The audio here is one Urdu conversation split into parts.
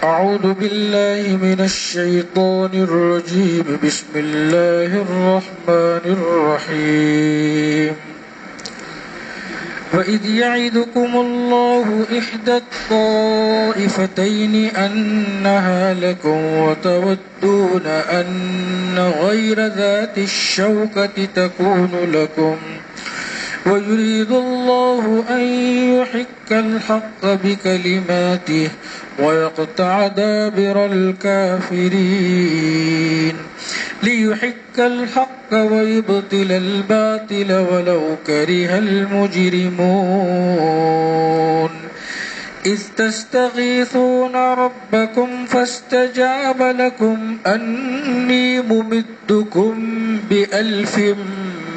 أعوذ بالله من الشيطان الرجيم. بسم الله الرحمن الرحيم. وإذ يعدكم الله إحدى الطائفتين أنها لكم وتودون أن غير ذات الشوكة تكون لكم ويريد الله أن يحق الحق بكلماته ويقطع دابر الكافرين ليحق الحق ويبطل الباطل ولو كره المجرمون. إذ تستغيثون ربكم فاستجاب لكم أني ممدكم ب1000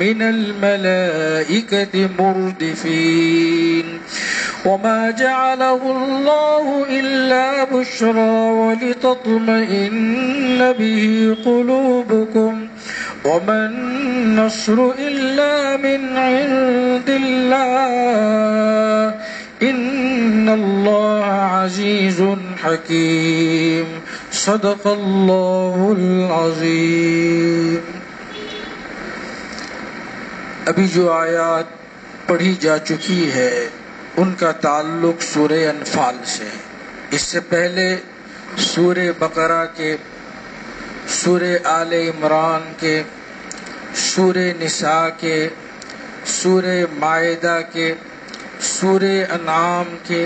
من الملائكة مردفين. وما جعله الله إلا بشرى ولتطمئن به قلوبكم وما النصر إلا من عند الله إن الله عزيز حكيم. صدق الله العظيم. ابھی جو آیات پڑھی جا چکی ہے ان کا تعلق سورہ انفال سے ہے. اس سے پہلے سورہ بقرہ کے، سورہ آل عمران کے، سورہ نساء کے، سورہ مائدہ کے، سورہ انعام کے،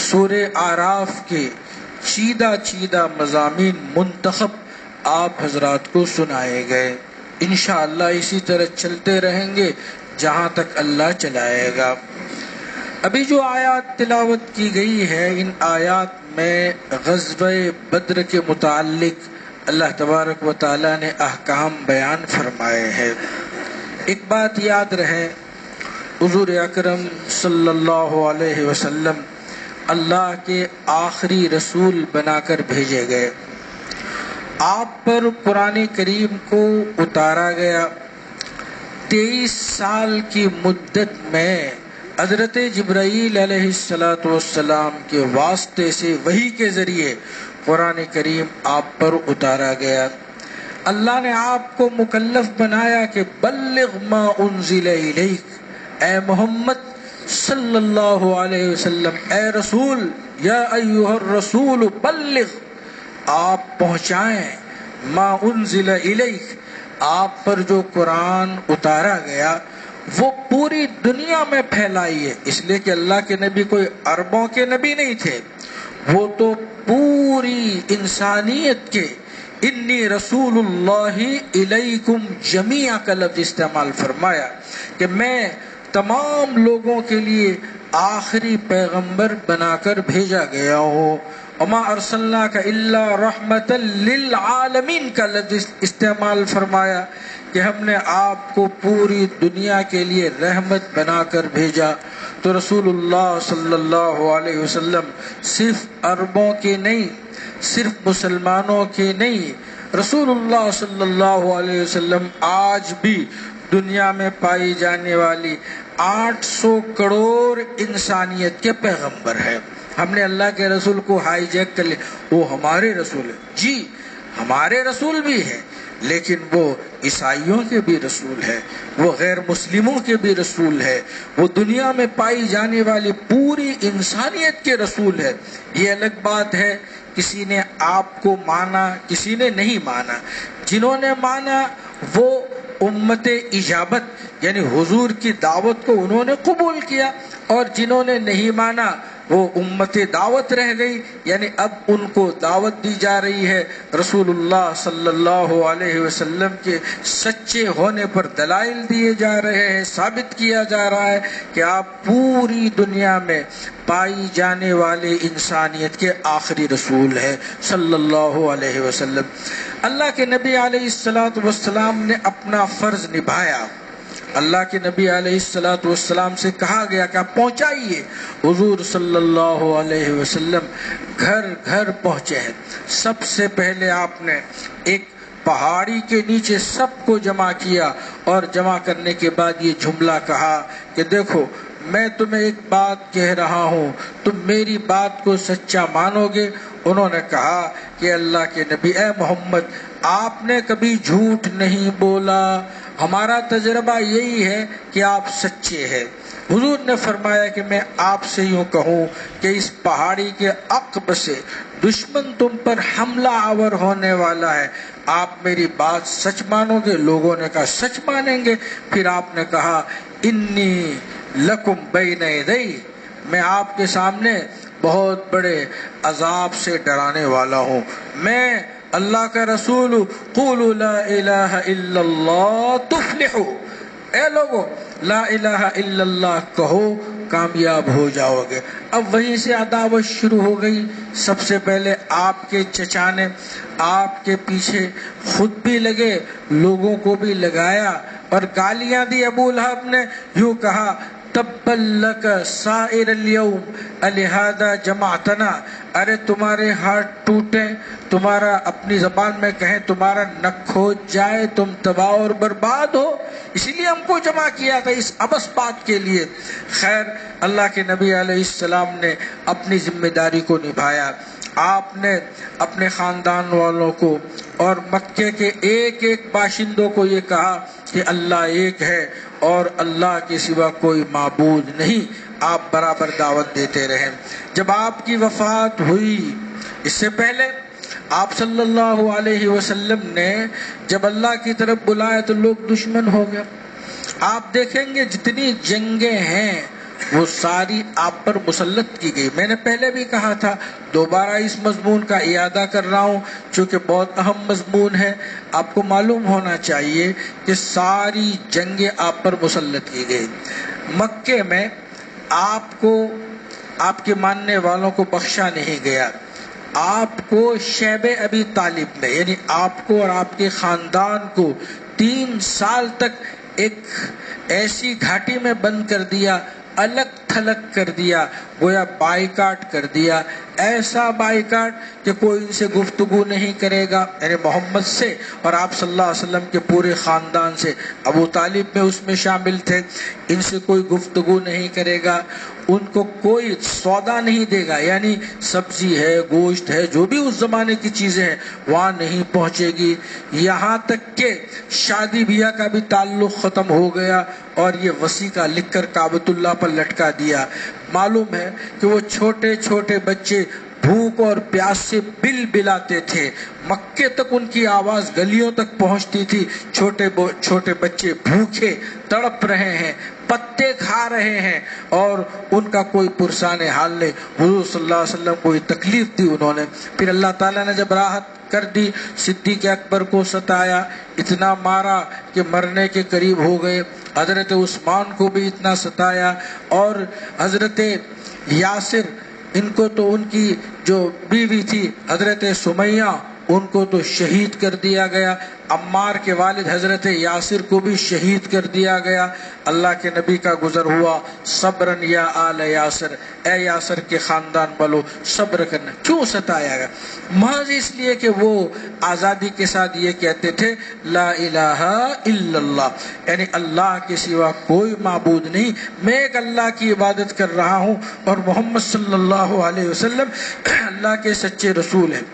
سورہ اعراف کے چیدہ چیدہ مضامین منتخب آپ حضرات کو سنائے گئے. انشاءاللہ اسی طرح چلتے رہیں گے جہاں تک اللہ چلائے گا. ابھی جو آیات تلاوت کی گئی ہے ان آیات میں غزوہ بدر کے متعلق اللہ تبارک و تعالی نے احکام بیان فرمائے ہیں. ایک بات یاد رہے، حضور اکرم صلی اللہ علیہ وسلم اللہ کے آخری رسول بنا کر بھیجے گئے. آپ پر قرآن کریم کو اتارا گیا. 23 سال کی مدت میں حضرت جبرائیل علیہ السلام کے واسطے سے وحی کے ذریعے قرآن کریم آپ پر اتارا گیا. اللہ نے آپ کو مکلف بنایا کہ بلغ ما انزل الیک، اے محمد صلی اللہ علیہ وسلم، اے رسول، یا ایھا الرسول بلغ، آپ پہنچائیں ما انزل الیک، آپ پر جو قرآن اتارا گیا وہ پوری دنیا میں پھیلائیے. اس لیے کہ اللہ کے نبی کوئی عربوں کے نبی نہیں تھے، وہ تو پوری انسانیت کے انی رسول اللہ الیکم جمیعا کا لفظ استعمال فرمایا کہ میں تمام لوگوں کے لیے آخری پیغمبر بنا کر بھیجا گیا ہوں. وما ارسلناک الا رحمتا للعالمین کا لفظ استعمال فرمایا کہ ہم نے آپ کو پوری دنیا کے لیے رحمت بنا کر بھیجا. تو رسول اللہ صلی اللہ علیہ وسلم صرف عربوں کے نہیں، صرف مسلمانوں کے نہیں، رسول اللہ صلی اللہ علیہ وسلم آج بھی دنیا میں پائی جانے والی 800 کروڑ انسانیت کے پیغمبر ہے. ہم نے اللہ کے رسول کو ہائی جیک کر لیا، وہ ہمارے رسول ہے. جی ہمارے رسول بھی ہے، لیکن وہ عیسائیوں کے بھی رسول ہے، وہ غیر مسلموں کے بھی رسول ہے، وہ دنیا میں پائی جانے والی پوری انسانیت کے رسول ہے. یہ الگ بات ہے کسی نے آپ کو مانا، کسی نے نہیں مانا. جنہوں نے مانا وہ امت اجابت یعنی حضور کی دعوت کو انہوں نے قبول کیا، اور جنہوں نے نہیں مانا وہ امت دعوت رہ گئی. یعنی اب ان کو دعوت دی جا رہی ہے، رسول اللہ صلی اللہ علیہ وسلم کے سچے ہونے پر دلائل دیے جا رہے ہیں، ثابت کیا جا رہا ہے کہ آپ پوری دنیا میں پائی جانے والے انسانیت کے آخری رسول ہیں صلی اللہ علیہ وسلم. اللہ کے نبی علیہ السلام نے اپنا فرض نبھایا. اللہ کے نبی علیہ السلام سے کہا گیا کہ آپ پہنچائیے. حضور صلی اللہ علیہ وسلم گھر گھر پہنچے ہیں. سب سے پہلے آپ نے ایک پہاڑی کے نیچے سب کو جمع کیا، اور جمع کرنے کے بعد یہ جملہ کہا کہ دیکھو میں تمہیں ایک بات کہہ رہا ہوں، تم میری بات کو سچا مانو گے؟ انہوں نے کہا کہ اللہ کے نبی اے محمد، آپ نے کبھی جھوٹ نہیں بولا، ہمارا تجربہ یہی ہے کہ آپ سچے ہیں۔ حضور نے فرمایا کہ میں آپ سے یوں کہوں کہ اس پہاڑی کے عقب سے دشمن تم پر حملہ آور ہونے والا ہے، آپ میری بات سچ مانو گے؟ لوگوں نے کہا سچ مانیں گے۔ پھر آپ نے کہا انی لکم بین یدی، میں آپ کے سامنے بہت بڑے عذاب سے ڈرانے والا ہوں، میں اللہ کا رسول ہوں۔ قولوا لا الہ الا اللہ تفلحوا، اے لوگو لا الہ الا اللہ کہو، کامیاب ہو جاؤ گے۔ اب وہیں سے عداوت شروع ہو گئی۔ سب سے پہلے آپ کے چچا نے آپ کے پیچھے خود بھی لگے، لوگوں کو بھی لگایا اور گالیاں دی۔ ابو لہب نے یوں کہا تبا لک سائر اليوم الہذا جمعتنا، ارے تمہارے ہاتھ ٹوٹے، تمہارا اپنی زبان میں کہیں تمہارا نک کھود جائے، تم تباہ اور برباد ہو، اسی لیے ہم کو جمع کیا تھا اس ابس بات کے لیے۔ خیر، اللہ کے نبی علیہ السلام نے اپنی ذمہ داری کو نبھایا۔ آپ نے اپنے خاندان والوں کو اور مکے کے ایک ایک باشندوں کو یہ کہا کہ اللہ ایک ہے اور اللہ کے سوا کوئی معبود نہیں، آپ برابر دعوت دیتے رہے۔ جب آپ کی وفات ہوئی، اس سے پہلے آپ صلی اللہ علیہ وسلم نے جب اللہ کی طرف بلایا تو لوگ دشمن ہو گئے۔ آپ دیکھیں گے جتنی جنگیں ہیں وہ ساری آپ پر مسلط کی گئی۔ میں نے پہلے بھی کہا تھا، دوبارہ اس مضمون کا اعادہ کر رہا ہوں چونکہ بہت اہم مضمون ہے۔ آپ کو معلوم ہونا چاہیے کہ ساری جنگیں آپ پر مسلط کی گئی۔ مکے میں آپ کو، آپ کے ماننے والوں کو بخشا نہیں گیا۔ آپ کو شیب ابی طالب میں، یعنی آپ کو اور آپ کے خاندان کو 3 سال تک ایک ایسی گھاٹی میں بند کر دیا، الگ تھلگ کر دیا، گویا بائیکاٹ کر دیا، ایسا بائیکاٹ کہ کوئی ان سے گفتگو نہیں کرے گا، یعنی محمد سے اور آپ صلی اللہ علیہ وسلم کے پورے خاندان سے۔ ابو طالب میں اس میں شامل تھے، ان سے کوئی گفتگو نہیں کرے گا، ان کو کوئی سودا نہیں دے گا، یعنی سبزی ہے، گوشت ہے، جو بھی اس زمانے کی چیزیں ہیں وہاں نہیں پہنچے گی۔ یہاں تک کہ شادی بیاہ کا بھی تعلق ختم ہو گیا اور یہ وثیقہ لکھ کر کعبۃ اللہ پر لٹکا دیا۔ معلوم ہے کہ وہ چھوٹے چھوٹے بچے بھوک اور پیاس سے بل بلاتے تھے، مکے تک ان کی آواز گلیوں تک پہنچتی تھی، چھوٹے چھوٹے بچے بھوکے تڑپ رہے ہیں، پتے کھا رہے ہیں اور ان کا کوئی پرسان حال نہیں۔ حضور صلی اللہ علیہ وسلم کو یہ تکلیف دی انہوں نے۔ پھر اللہ تعالیٰ نے جب راحت کر دی، صدیق اکبر کو ستایا، اتنا مارا کہ مرنے کے قریب ہو گئے، حضرت عثمان کو بھی اتنا ستایا، اور حضرت یاسر، ان کو تو ان کی جو بیوی تھی حضرت سمیہ، ان کو تو شہید کر دیا گیا۔ عمار کے والد حضرت یاسر کو بھی شہید کر دیا گیا۔ اللہ کے نبی کا گزر ہوا، صبرن یا آل یاسر، اے یاسر کے خاندان والو صبر کرنا۔ کیوں ستایا گیا؟ محض اس لیے کہ وہ آزادی کے ساتھ یہ کہتے تھے لا الہ الا اللہ، یعنی اللہ کے سوا کوئی معبود نہیں، میں ایک اللہ کی عبادت کر رہا ہوں اور محمد صلی اللہ علیہ وسلم اللہ کے سچے رسول ہیں۔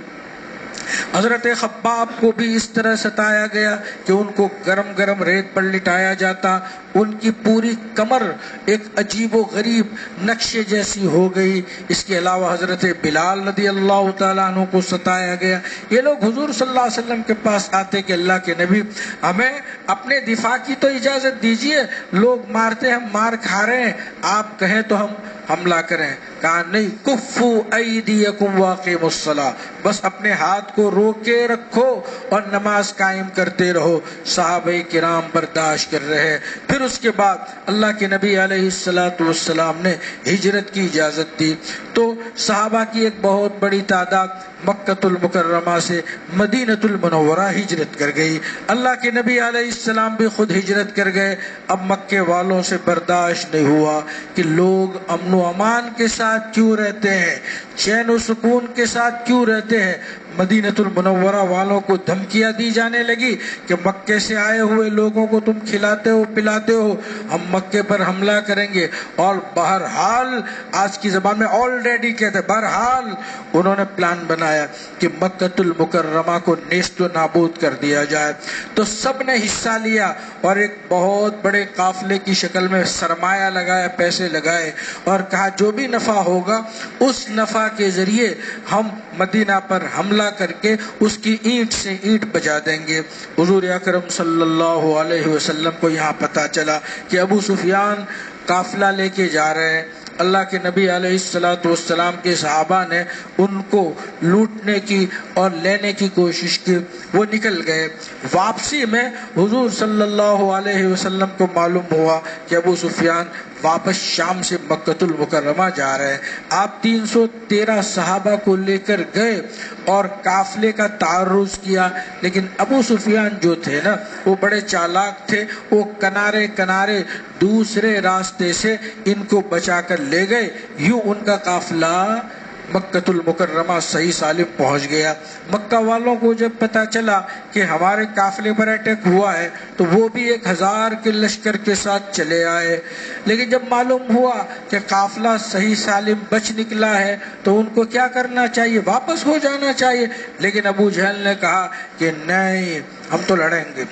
حضرت خباب کو بھی اس طرح ستایا گیا کہ ان کو گرم گرم ریت پر لٹایا جاتا، ان کی پوری کمر ایک عجیب و غریب نقشے جیسی ہو گئی۔ اس کے علاوہ حضرت بلال رضی اللہ تعالیٰ عنہ کو ستایا گیا۔ یہ لوگ حضور صلی اللہ علیہ وسلم کے پاس آتے کہ اللہ کے نبی ہمیں اپنے دفاع کی تو اجازت دیجیے، لوگ مارتے ہیں، مار کھا رہے ہیں، آپ کہیں تو ہم حملہ کریں۔ کہا نہیں، کفو ایدیکم واقیموا الصلاۃ، بس اپنے ہاتھ کو روکے رکھو اور نماز قائم کرتے رہو۔ صحابہ کرام برداشت کر رہے۔ پھر اس کے بعد اللہ کے نبی علیہ الصلاۃ والسلام نے ہجرت کی اجازت دی، تو صحابہ کی ایک بہت بڑی تعداد مکۃ المکرمہ سے مدینۃ المنورہ ہجرت کر گئی۔ اللہ کے نبی علیہ السلام بھی خود ہجرت کر گئے۔ اب مکے والوں سے برداشت نہیں ہوا کہ لوگ امن و امان کے ساتھ کیوں رہتے ہیں، چین و سکون کے ساتھ کیوں رہتے ہیں۔ مدینۃ المنورہ والوں کو دھمکیاں دی جانے لگی کہ مکے سے آئے ہوئے لوگوں کو تم کھلاتے ہو پلاتے ہو، ہم مکے پر حملہ کریں گے۔ اور بہرحال آج کی زبان میں آلریڈی کہتے ہیں، بہرحال انہوں نے پلان بنایا کہ مکۃ المکرمہ کو نیست و نابود کر دیا جائے۔ تو سب نے حصہ لیا اور ایک بہت بڑے قافلے کی شکل میں سرمایہ لگایا، پیسے لگائے اور کہا جو بھی نفع ہوگا اس نفع کے ذریعے ہم مدینہ پر حملہ کر کے اس کی اینٹ سے اینٹ بجا دیں گے۔ حضور اکرم صلی اللہ علیہ وسلم کو یہاں پتہ چلا کہ ابو سفیان قافلہ لے کے جا رہے ہیں۔ اللہ کے نبی علیہ الصلوۃ والسلام کے صحابہ نے ان کو لوٹنے کی اور لینے کی کوشش کی، وہ نکل گئے۔ واپسی میں حضور صلی اللہ علیہ وسلم کو معلوم ہوا کہ ابو سفیان واپس شام سے مکۃ المکرمہ جا رہے ہیں۔ آپ 313 صحابہ کو لے کر گئے اور قافلے کا تعرض کیا، لیکن ابو سفیان جو تھے نا وہ بڑے چالاک تھے، وہ کنارے کنارے دوسرے راستے سے ان کو بچا کر لے گئے۔ یوں ان کا قافلہ مکۃ المکرمہ صحیح سالم پہنچ گیا۔ مکہ والوں کو جب پتہ چلا کہ ہمارے قافلے پر اٹیک ہوا ہے تو وہ بھی 1000 کے لشکر کے ساتھ چلے آئے، لیکن جب معلوم ہوا کہ قافلہ صحیح سالم بچ نکلا ہے تو ان کو کیا کرنا چاہیے؟ واپس ہو جانا چاہیے۔ لیکن ابو جہل نے کہا کہ نہیں، ہم تو لڑیں گے،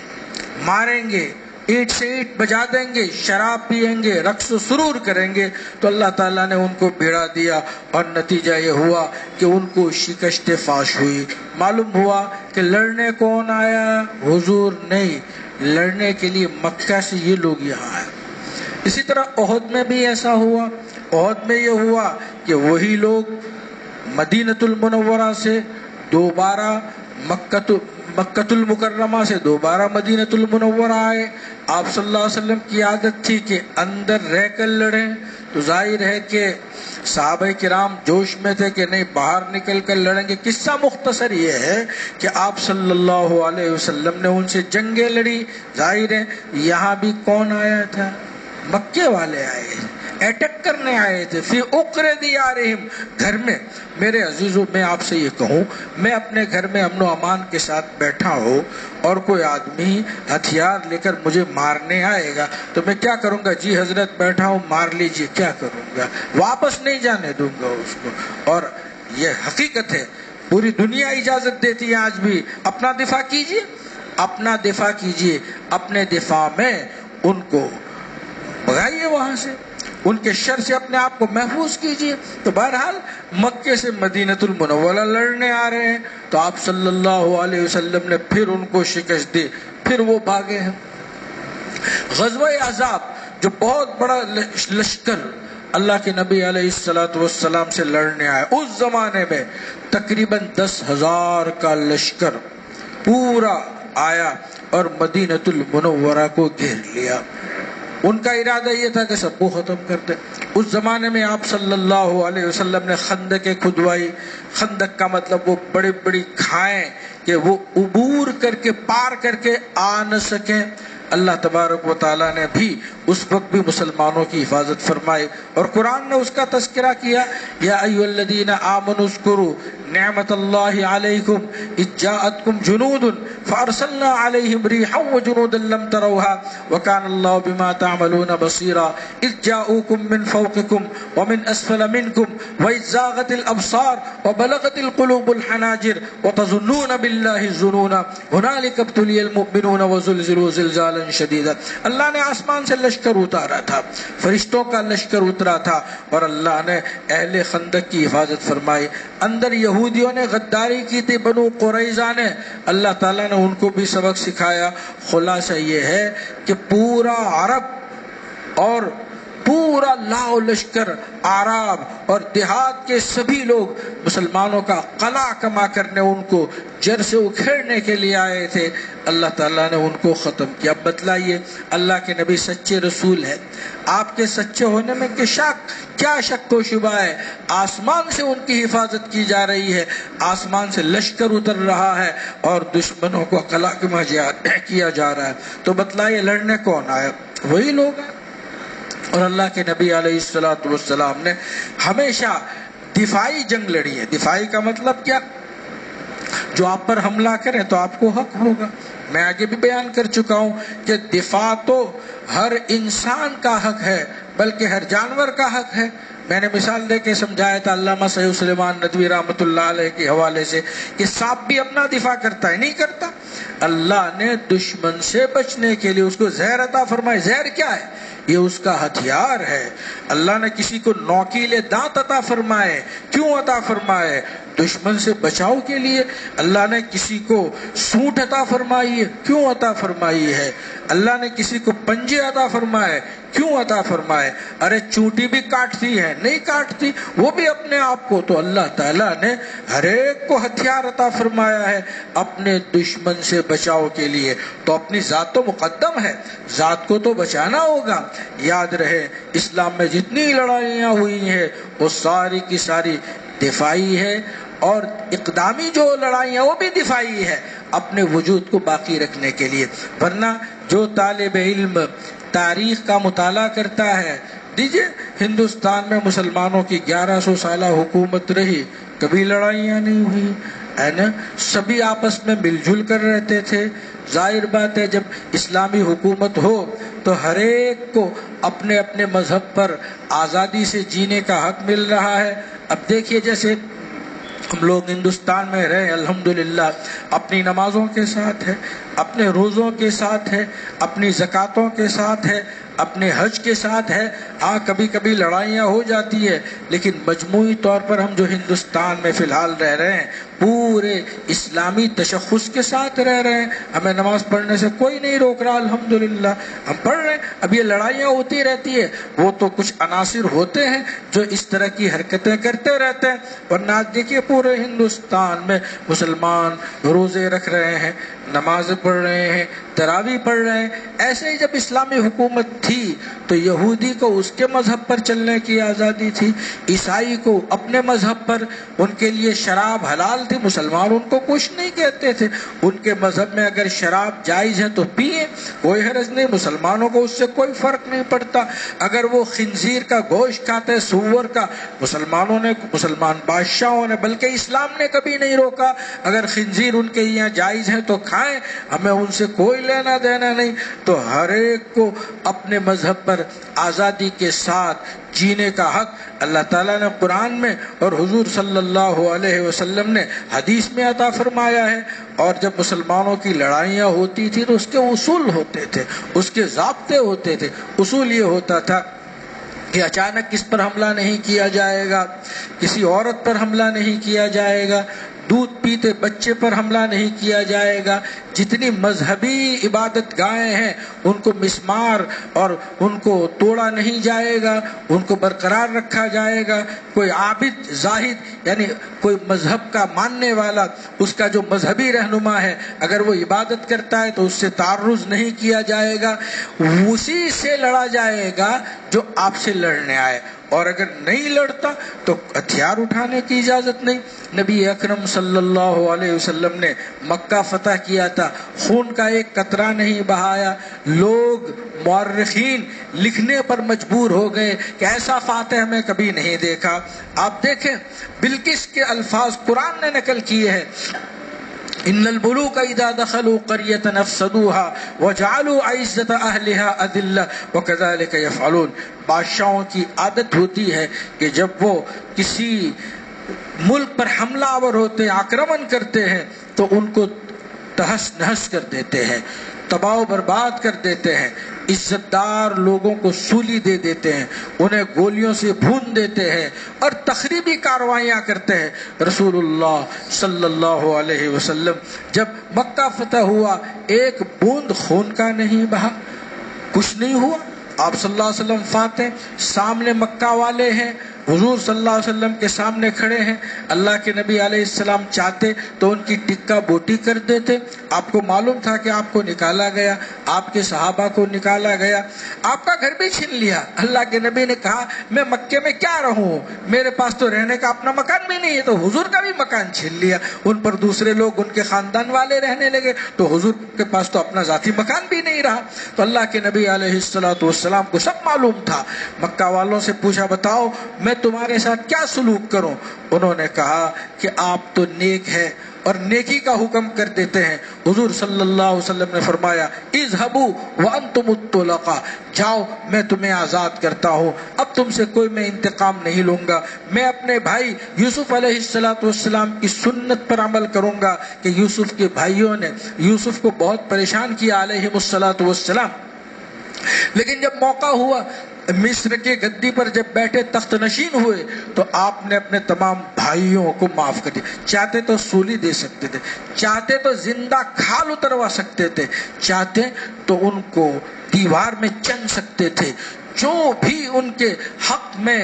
ماریں گے، اینٹ سے اینٹ بجا دیں گے، شراب پیئیں گے، رقص و سرور کریں گے۔ تو اللہ تعالیٰ نے ان کو بھیڑا دیا اور نتیجہ یہ ہوا کہ ان کو شکست فاش ہوئی۔ معلوم ہوا کہ لڑنے کون آیا؟ حضور نہیں، لڑنے کے لیے مکہ سے یہ لوگ یہاں آئے۔ اسی طرح احد میں بھی ایسا ہوا۔ احد میں یہ ہوا کہ وہی لوگ مدینۃ المنورہ سے دوبارہ مکۃ المکرمہ سے دوبارہ مدینۃ المنورہ آئے۔ آپ صلی اللہ علیہ وسلم کی عادت تھی کہ اندر رہ کر لڑیں، تو ظاہر ہے کہ صحابہ کرام جوش میں تھے کہ نہیں، باہر نکل کر لڑیں گے۔ قصہ مختصر یہ ہے کہ آپ صلی اللہ علیہ وسلم نے ان سے جنگیں لڑی۔ ظاہر ہے یہاں بھی کون آیا تھا؟ مکے والے آئے، اٹیک کرنے آئے تھے۔ فی اقر دیارہم، گھر میں۔ میرے عزیزو، میں آپ سے یہ کہوں، میں اپنے گھر میں امن و امان کے ساتھ بیٹھا ہوں اور کوئی آدمی ہتھیار لے کر مجھے مارنے آئے گا تو میں کیا کروں گا؟ جی حضرت بیٹھا ہوں، مار لیجیے، کیا کروں گا؟ واپس نہیں جانے دوں گا اس کو۔ اور یہ حقیقت ہے، پوری دنیا اجازت دیتی ہے آج بھی۔ اپنا دفاع کیجیے، اپنا دفاع کیجیے، اپنے دفاع میں ان کو بھگائیے، وہاں سے ان کے شر سے اپنے آپ کو محفوظ کیجیے۔ تو بہرحال مکے سے مدینۃ المنورہ لڑنے آ رہے ہیں تو آپ صلی اللہ علیہ وسلم نے پھر ان کو شکست دی، پھر وہ بھاگے ہیں۔ غزوہ احزاب جو بہت بڑا لشکر اللہ کے نبی علیہ السلام سے لڑنے آئے، اس زمانے میں تقریباً 10,000 کا لشکر پورا آیا اور مدینۃ المنورہ کو گھیر لیا۔ ان کا ارادہ یہ تھا کہ سب کو ختم کر دیں۔ اس زمانے میں آپ صلی اللہ علیہ وسلم نے خندقیں کھدوائی۔ خندق کا مطلب وہ بڑی بڑی کھائیں کہ وہ عبور کر کے پار کر کے آ نہ سکیں۔ اللہ تبارک و تعالیٰ نے بھی اس وقت بھی مسلمانوں کی حفاظت فرمائی اور قرآن نے اس کا تذکرہ کیا، یا ایھا الذین آمنوا اذکروا نعمت اللہ علیکم اذ جاءتکم جنود فارسلنا علیہم ریحا وجنودا لم تروها وکان اللہ بما تعملون بصیرا اذ جاءوکم من فوقکم ومن اسفل منکم واذ زاغت الابصار وبلغت القلوب الحناجر وتظنون باللہ الظنون هنالک ابتلی المؤمنون وزلزلوا زلزالا شدیدا۔ اللہ نے آسمان سے لشکر اتارا تھا، فرشتوں کا لشکر اترا تھا اور اللہ نے اہل خندق کی حفاظت فرمائی۔ اندر یہودیوں نے غداری کی تھی، بنو قریظہ نے، اللہ تعالیٰ نے ان کو بھی سبق سکھایا۔ خلاصہ یہ ہے کہ پورا عرب اور پورا لاؤ لشکر اعراب اور دیہات کے سبھی لوگ مسلمانوں کا قلع کما کرنے ان کو جڑ سے اکھیڑنے کے لیے آئے تھے، اللہ تعالیٰ نے ان کو ختم کیا۔ اب بتلائیے، اللہ کے نبی سچے رسول ہیں، آپ کے سچے ہونے میں کیا شک و شبہ ہے؟ آسمان سے ان کی حفاظت کی جا رہی ہے، آسمان سے لشکر اتر رہا ہے اور دشمنوں کو قلع کیا جا رہا ہے، تو بتلائیے لڑنے کون آئے؟ وہی لوگ ہیں۔ اور اللہ کے نبی علیہ السلام نے ہمیشہ دفاعی جنگ لڑی ہے۔ دفاعی کا مطلب کیا؟ جو آپ پر حملہ کرے تو آپ کو حق ہوگا۔ میں آگے بھی بیان کر چکا ہوں کہ دفاع تو ہر انسان کا حق ہے، بلکہ ہر جانور کا حق ہے۔ میں نے مثال دے کے سمجھایا تھا علامہ سید سلیمان ندوی رحمۃ اللہ علیہ کے حوالے سے کہ سانپ بھی اپنا دفاع کرتا ہے، نہیں کرتا؟ اللہ نے دشمن سے بچنے کے لیے اس کو زہر عطا فرمائے۔ زہر کیا ہے؟ یہ اس کا ہتھیار ہے۔ اللہ نے کسی کو نوکیلے دانت عطا فرمائے، کیوں عطا فرمائے؟ دشمن سے بچاؤ کے لیے۔ اللہ نے کسی کو سونٹ عطا فرمائی ہے، کیوں عطا فرمائی ہے؟ اللہ نے کسی کو پنجے عطا فرمائے، کیوں عطا فرمائے؟ ارے چونٹی بھی کاٹتی ہے؟ نہیں کاٹتی، وہ بھی اپنے آپ کو۔ تو اللہ تعالیٰ نے ہر ایک کو ہتھیار عطا فرمایا ہے اپنے دشمن سے بچاؤ کے لیے۔ تو اپنی ذات تو مقدم ہے، ذات کو تو بچانا ہوگا۔ یاد رہے، اسلام میں جتنی لڑائیاں ہوئی ہیں وہ ساری کی ساری دفاعی ہے، اور اقدامی جو لڑائیاں وہ بھی دفاعی ہے، اپنے وجود کو باقی رکھنے کے لیے۔ ورنہ جو طالب علم تاریخ کا مطالعہ کرتا ہے، دیجئے ہندوستان میں مسلمانوں کی 1100 سالہ حکومت رہی، کبھی لڑائیاں نہیں ہوئی، ہے نا؟ سبھی آپس میں مل جل کر رہتے تھے۔ ظاہر بات ہے جب اسلامی حکومت ہو تو ہر ایک کو اپنے اپنے مذہب پر آزادی سے جینے کا حق مل رہا ہے۔ اب دیکھیے، جیسے ہم لوگ ہندوستان میں رہے، الحمدللہ اپنی نمازوں کے ساتھ ہے، اپنے روزوں کے ساتھ ہے، اپنی زکاتوں کے ساتھ ہے، اپنے حج کے ساتھ ہے۔ ہاں کبھی کبھی لڑائیاں ہو جاتی ہے، لیکن مجموعی طور پر ہم جو ہندوستان میں فی الحال رہ رہے ہیں پورے اسلامی تشخص کے ساتھ رہ رہے ہیں۔ ہمیں نماز پڑھنے سے کوئی نہیں روک رہا، الحمدللہ ہم پڑھ رہے ہیں۔ اب یہ لڑائیاں ہوتی رہتی ہے، وہ تو کچھ عناصر ہوتے ہیں جو اس طرح کی حرکتیں کرتے رہتے ہیں، ورنہ آج دیکھیے پورے ہندوستان میں مسلمان روزے رکھ رہے ہیں، نماز پڑھ رہے ہیں، تراویح پڑھ رہے ہیں۔ ایسے ہی جب اسلامی حکومت تھی تو یہودی کو اس کے مذہب پر چلنے کی آزادی تھی، عیسائی کو اپنے مذہب پر، ان کے لیے شراب حلال تھی، مسلمان ان کو کچھ نہیں کہتے تھے۔ ان کے مذہب میں اگر شراب جائز ہے تو پیئے، کوئی حرج نہیں، مسلمانوں کو اس سے کوئی فرق نہیں پڑتا۔ اگر وہ خنزیر کا گوشت کھاتے، سور کا، مسلمان بادشاہوں نے، بلکہ اسلام نے کبھی نہیں روکا۔ اگر خنزیر ان کے یہاں جائز ہے تو کھائیں، ہمیں ان سے کوئی لینا دینا نہیں۔ تو ہر ایک کو اپنے مذہب پر آزادی کے ساتھ جینے کا حق اللہ تعالیٰ نے قرآن میں اور حضور صلی اللہ علیہ وسلم نے حدیث میں عطا فرمایا ہے۔ اور جب مسلمانوں کی لڑائیاں ہوتی تھی تو اس کے اصول ہوتے تھے، اس کے ضابطے ہوتے تھے۔ اصول یہ ہوتا تھا کہ اچانک کس پر حملہ نہیں کیا جائے گا، کسی عورت پر حملہ نہیں کیا جائے گا، دودھ پیتے بچے پر حملہ نہیں کیا جائے گا، جتنی مذہبی عبادت گاہیں ہیں ان کو مسمار اور ان کو توڑا نہیں جائے گا، ان کو برقرار رکھا جائے گا۔ کوئی عابد زاہد یعنی کوئی مذہب کا ماننے والا، اس کا جو مذہبی رہنما ہے، اگر وہ عبادت کرتا ہے تو اس سے تعرض نہیں کیا جائے گا، اسی سے لڑا جائے گا جو آپ سے لڑنے آئے، اور اگر نہیں لڑتا تو ہتھیار اٹھانے کی اجازت نہیں۔ نبی اکرم صلی اللہ علیہ وسلم نے مکہ فتح کیا تھا، خون کا ایک قطرہ نہیں بہایا۔ لوگ مورخین لکھنے پر مجبور ہو گئے کہ ایسا فاتح ہمیں کبھی نہیں دیکھا۔ آپ دیکھیں بلقیس کے الفاظ قرآن نے نقل کیے ہیں، ان الملوک اذا دخلوا قریۃ افسدوها وجعلوا عزۃ اہلها اذلہ وکذلک یفعلون۔ بادشاہوں کی عادت ہوتی ہے کہ جب وہ کسی ملک پر حملہ آور ہوتے ہیں، آکرمن کرتے ہیں، تو ان کو تہس نہس کر دیتے ہیں، تباہ و برباد کر دیتے ہیں، عزت دار لوگوں کو سولی دے دیتے ہیں، انہیں گولیوں سے بھون دیتے ہیں اور تخریبی کارروائیاں کرتے ہیں۔ رسول اللہ صلی اللہ علیہ وسلم جب مکہ فتح ہوا، ایک بوند خون کا نہیں بہا، کچھ نہیں ہوا۔ آپ صلی اللہ علیہ وسلم فاتح، سامنے مکہ والے ہیں، حضور صلی اللہ علیہ وسلم کے سامنے کھڑے ہیں، اللہ کے نبی علیہ السلام چاہتے تو ان کی ٹکا بوٹی کر دیتے۔ آپ کو معلوم تھا کہ آپ کو نکالا گیا، آپ کے صحابہ کو نکالا گیا، آپ کا گھر بھی چھین لیا۔ اللہ کے نبی نے کہا میں مکے میں کیا رہوں، میرے پاس تو رہنے کا اپنا مکان بھی نہیں ہے، تو حضور کا بھی مکان چھین لیا۔ ان پر دوسرے لوگ، ان کے خاندان والے رہنے لگے، تو حضور کے پاس تو اپنا ذاتی مکان بھی نہیں رہا۔ تو اللہ کے نبی علیہ السلام کو سب معلوم تھا۔ مکہ والوں سے پوچھا بتاؤ میں تمہارے ساتھ کیا سلوک کروں؟ انہوں نے کہا کہ آپ تو نیک ہے اور نیکی کا حکم کر دیتے ہیں۔ حضور صلی اللہ علیہ وسلم نے فرمایا اذهبوا وانتم الطلقاء، جاؤ میں تمہیں آزاد کرتا ہوں، اب تم سے کوئی میں انتقام نہیں لوں گا، میں اپنے بھائی یوسف علیہ السلام کی سنت پر عمل کروں گا کہ یوسف کے بھائیوں نے یوسف کو بہت پریشان کیا علیہ السلام، لیکن جب موقع ہوا مصر کے گدی پر جب بیٹھے تخت نشین ہوئے تو آپ نے اپنے تمام بھائیوں کو معاف کر دیا۔ چاہتے تو سولی دے سکتے تھے، چاہتے تو زندہ کھال اتروا سکتے تھے، چاہتے تو ان کو دیوار میں چن سکتے تھے، جو بھی ان کے حق میں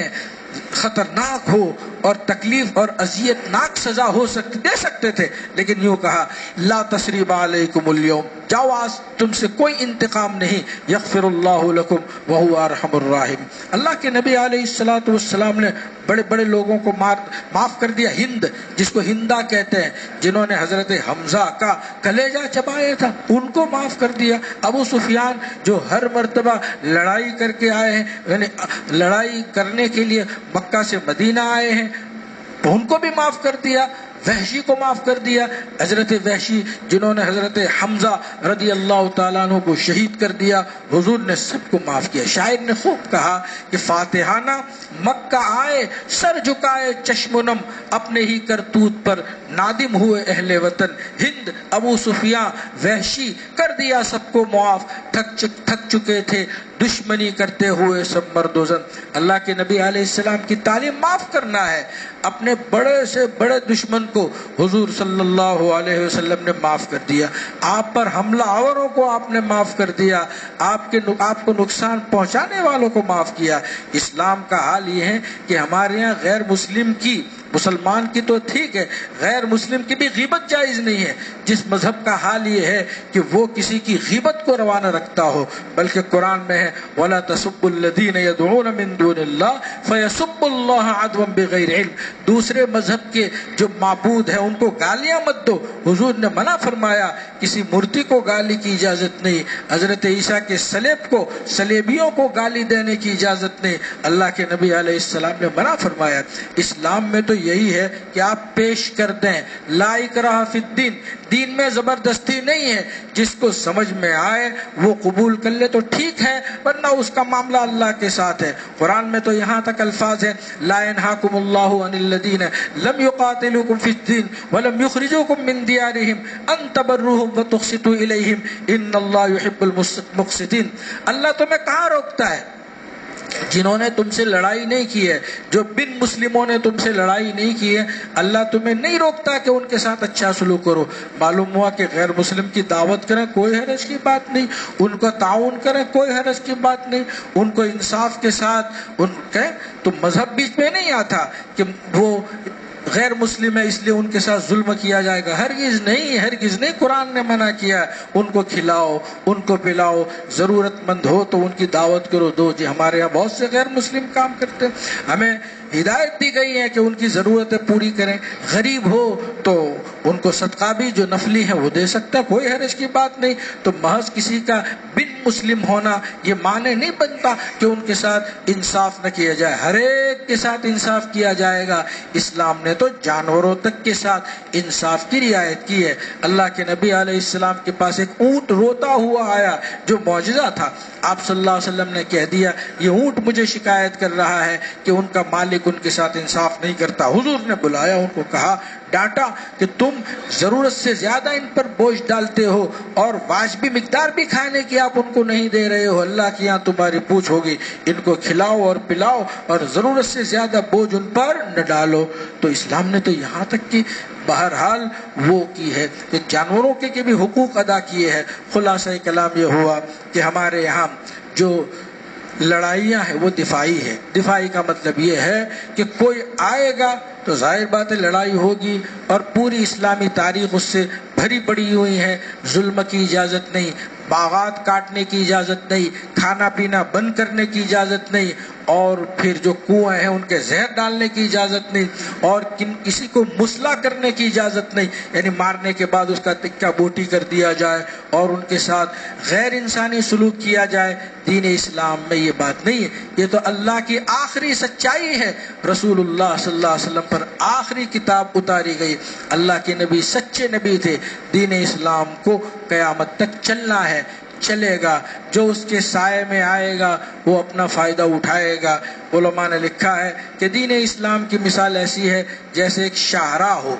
خطرناک ہو اور تکلیف اور اذیت ناک سزا ہو سکتی دے سکتے تھے، لیکن یوں کہا لا تثریب علیکم اليوم، جاؤ آج تم سے کوئی انتقام نہیں، یغفر اللہ لکم وہو ارحم الراحمین۔ اللہ کے نبی علیہ السلام نے بڑے بڑے لوگوں کو معاف کر دیا۔ ہند، جس کو ہندا کہتے ہیں، جنہوں نے حضرت حمزہ کا کلیجہ چبایا تھا، ان کو معاف کر دیا۔ ابو سفیان جو ہر مرتبہ لڑائی کر کے آئے ہیں، یعنی لڑائی کرنے کے لیے مکہ سے مدینہ آئے ہیں، تو ان کو بھی معاف کر دیا۔ وحشی کو معاف کر دیا، حضرت وحشی جنہوں نے حضرت حمزہ رضی اللہ تعالیٰ عنہ کو شہید کر دیا، حضور نے سب کو معاف کیا۔ شاعر نے خوب کہا کہ فاتحانہ مکہ آئے سر جھکائے چشم و نم، اپنے ہی کرتوت پر نادم ہوئے اہل وطن، ہند ابو سفیان وحشی کر دیا سب کو معاف، تھک چکے تھے دشمنی کرتے ہوئے سب مرد و زن۔ اللہ کے نبی علیہ السلام کی تعلیم معاف کرنا ہے۔ اپنے بڑے سے بڑے دشمن کو حضور صلی اللہ علیہ وسلم نے معاف کر دیا، آپ پر حملہ آوروں کو آپ نے معاف کر دیا، آپ کو نقصان پہنچانے والوں کو معاف کیا۔ اسلام کا حال یہ ہے کہ ہمارے یہاں غیر مسلم کی، مسلمان کی تو ٹھیک ہے، غیر مسلم کی بھی غیبت جائز نہیں ہے۔ جس مذہب کا حال یہ ہے کہ وہ کسی کی غیبت کو روانہ رکھتا ہو، بلکہ قرآن میں ہے وَلَا تَسُبُّوا الَّذِينَ يَدْعُونَ مِن دُونِ اللَّهِ فَيَسُبُّوا اللَّهَ عَدْوًا بِغَيْرِ علم، دوسرے مذہب کے جو معبود ہیں ان کو گالیاں مت دو۔ حضور نے منع فرمایا، کسی مورتی کو گالی کی اجازت نہیں، حضرت عیسیٰ کے صلیب کو، صلیبیوں کو گالی دینے کی اجازت نہیں، اللہ کے نبی علیہ السلام نے منع فرمایا۔ اسلام میں تو یہی ہے کہ آپ پیش کر دیں، لا اکراہ فی الدین، دین میں زبردستی نہیں ہے، جس کو سمجھ میں آئے وہ قبول کر لے تو ٹھیک ہے، ورنہ اس کا معاملہ اللہ کے ساتھ ہے۔ قرآن میں تو یہاں تک الفاظ ہیں لا ینہاکم اللہ عن الذین لم یقاتلوکم فی الدین ولم یخرجوکم من دیارہم ان تبروہم وتقسطوا الیہم ان اللہ یحب المقسطین۔ اللہ تمہیں کہاں روکتا ہے؟ جنہوں نے تم سے لڑائی نہیں کی ہے، جو بن مسلموں نے تم سے لڑائی نہیں کی ہے، اللہ تمہیں نہیں روکتا کہ ان کے ساتھ اچھا سلوک کرو۔ معلوم ہوا کہ غیر مسلم کی دعوت کریں کوئی حرج کی بات نہیں، ان کا تعاون کریں کوئی حرج کی بات نہیں، ان کو انصاف کے ساتھ ان کہیں تو مذہب بیچ میں نہیں آتا کہ وہ غیر مسلم ہے اس لیے ان کے ساتھ ظلم کیا جائے گا، ہرگز نہیں، ہرگز نہیں۔ قرآن نے منع کیا، ان کو کھلاؤ، ان کو پلاؤ، ضرورت مند ہو تو ان کی دعوت کرو دو۔ جی ہمارے یہاں بہت سے غیر مسلم کام کرتے ہیں، ہمیں ہدایت دی گئی ہے کہ ان کی ضرورتیں پوری کریں، غریب ہو تو ان کو صدقہ بھی جو نفلی ہے وہ دے سکتا، کوئی حرج کی بات نہیں۔ تو محض کسی کا بن مسلم ہونا یہ معنی نہیں بنتا کہ ان کے ساتھ انصاف نہ کیا جائے، ہر ایک کے ساتھ انصاف کیا جائے گا۔ اسلام نے تو جانوروں تک کے ساتھ انصاف کی رعایت کی ہے۔ اللہ کے نبی علیہ السلام کے پاس ایک اونٹ روتا ہوا آیا جو معجزہ تھا، آپ صلی اللہ علیہ وسلم نے کہہ دیا یہ اونٹ مجھے شکایت کر رہا ہے کہ ان کا مالک ان کے ساتھ انصاف نہیں کرتا۔ حضور نے بلایا ان کو، کہا ڈانٹا کہ تم ضرورت سے زیادہ ان پر بوجھ ڈالتے ہو اور واجبی مقدار بھی کھانے کی آپ ان کو نہیں دے رہے ہو، اللہ کے یہاں تمہاری پوچھ ہوگی، ان کو کھلاؤ اور پلاؤ اور ضرورت سے زیادہ بوجھ ان پر نہ ڈالو۔ تو اسلام نے تو یہاں تک کہ بہرحال وہ کی ہے کہ جانوروں کے بھی حقوق ادا کیے ہیں۔ خلاصہ کلام یہ ہوا کہ ہمارے یہاں جو لڑائیاں ہیں وہ دفاعی ہے۔ دفاعی کا مطلب یہ ہے کہ کوئی آئے گا تو ظاہر بات ہے لڑائی ہوگی، اور پوری اسلامی تاریخ اس سے بھری پڑی ہوئی ہے۔ ظلم کی اجازت نہیں، باغات کاٹنے کی اجازت نہیں، کھانا پینا بند کرنے کی اجازت نہیں، اور پھر جو کنویں ہیں ان کے زہر ڈالنے کی اجازت نہیں، اور کسی کو مسلح کرنے کی اجازت نہیں، یعنی مارنے کے بعد اس کا تکہ بوٹی کر دیا جائے اور ان کے ساتھ غیر انسانی سلوک کیا جائے۔ دین اسلام میں یہ بات نہیں ہے۔ یہ تو اللہ کی آخری سچائی ہے۔ رسول اللہ صلی اللہ علیہ وسلم پر آخری کتاب اتاری گئی، اللہ کے نبی سچے نبی تھے۔ دین اسلام کو قیامت تک چلنا ہے، چلے گا۔ جو اس کے سائے میں آئے گا وہ اپنا فائدہ اٹھائے گا۔ علماء نے لکھا ہے کہ دین اسلام کی مثال ایسی ہے جیسے ایک شاہراہ ہو،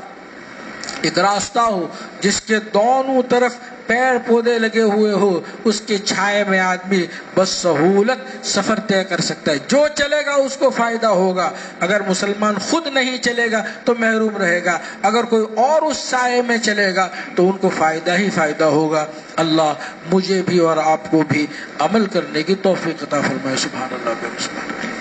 ایک راستہ ہو جس کے دونوں طرف پیڑ پودے لگے ہوئے ہو، اس کے چھائے میں آدمی بس سہولت سفر طے کر سکتا ہے۔ جو چلے گا اس کو فائدہ ہوگا۔ اگر مسلمان خود نہیں چلے گا تو محروم رہے گا، اگر کوئی اور اس سائے میں چلے گا تو ان کو فائدہ ہی فائدہ ہوگا۔ اللہ مجھے بھی اور آپ کو بھی عمل کرنے کی توفیق عطا فرمائے۔ سبحان اللہ۔